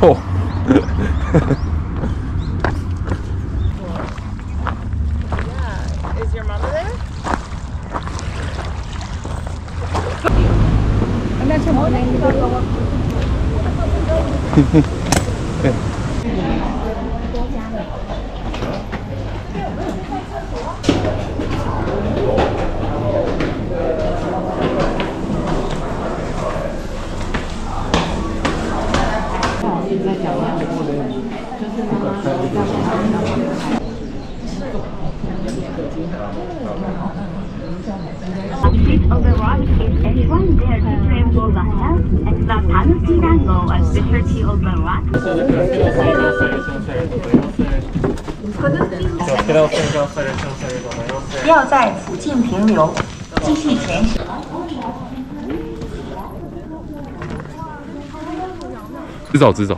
哦。Is your mama there? 那什么呢？你说我。Of the rock is anyone there to tremble the health and the Tanukinago and specialty of the rock. 要在附近停留，继续前行。直走，直走。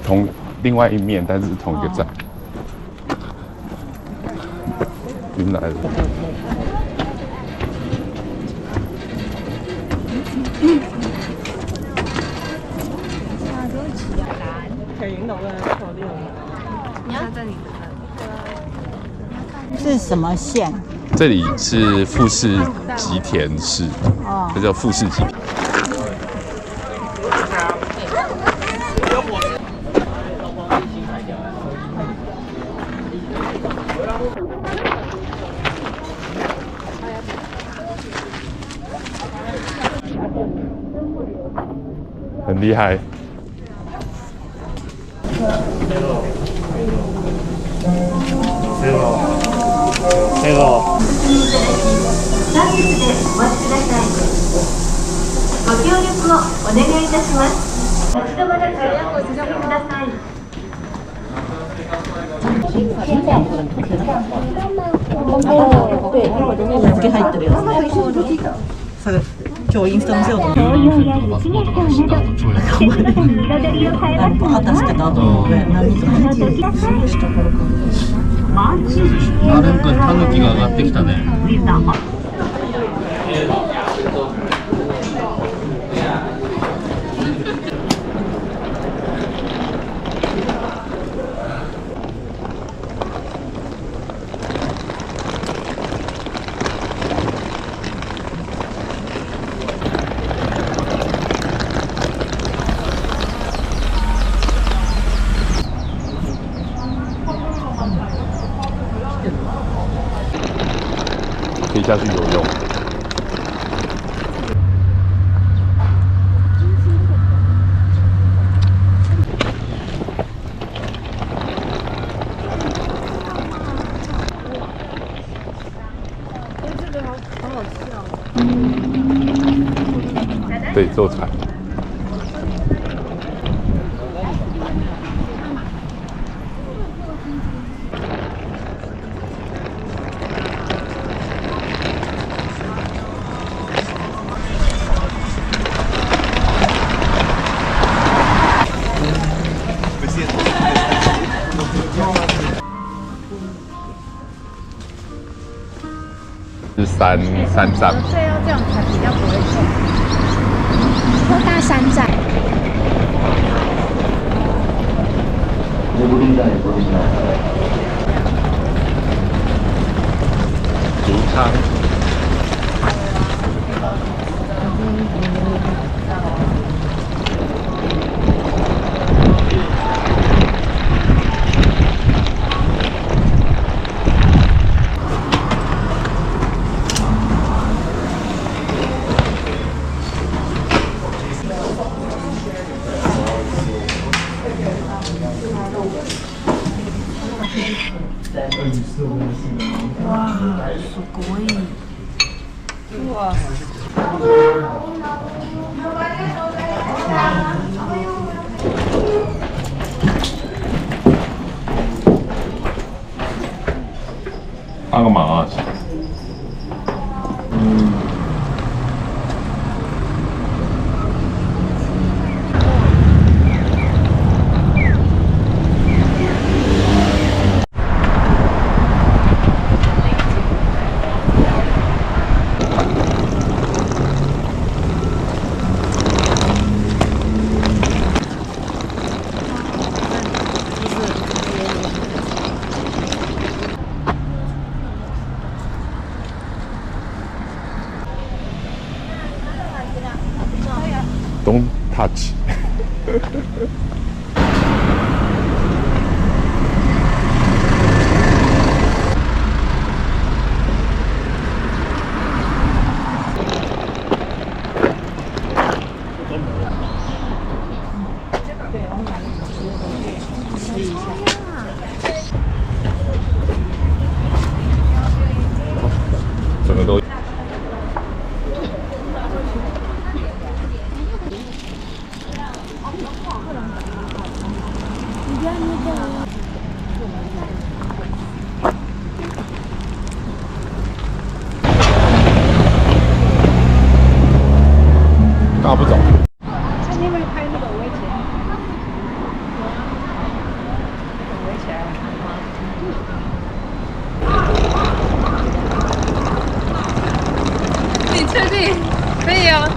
同另外一面，但是同一个站。云来了。是什么县？这里是富士吉田市，这叫富士吉田。很厉害。サービスでお待ちください。ご協力をお願いいたします。立ち止まらずお進みください。日付入ってるやつね。それ今日インスタ見せようと思って。バーッ出してた後の上波と入ってる。あ、なんかタヌキが上がってきたね。可以下去游泳。对，坐船。是三站。所以要这样才比较不会痛。抽大山寨。竹仓。わあ、すごい。うわ。帮个忙啊！ Don't touch。整个都。干嘛不走？看你们拍那个围墙，围起来了。你确定？可以啊。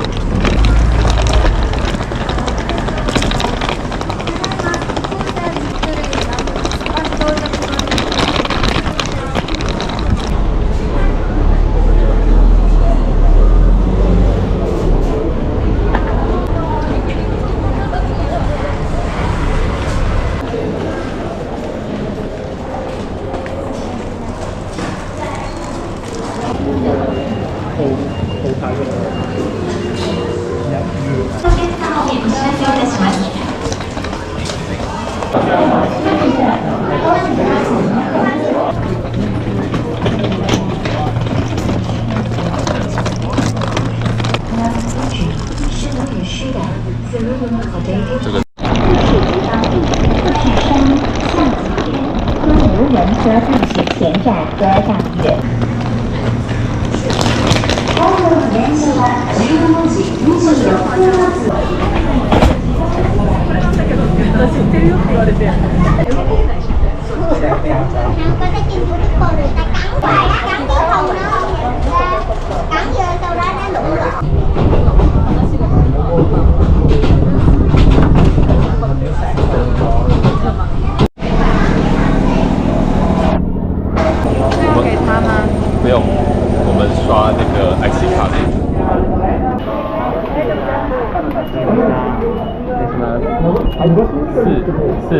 这个。无人车上是前站歌唱乐。電車は15時26分発。知ってるよって言われて。Không có cái kim của Đức Cô người ta cắn hoài á, cắn cái hồng nó không ra, cắn vô sau đó nó lủng lộn. 要给他吗？不用，我们刷那个 IC 卡的。是。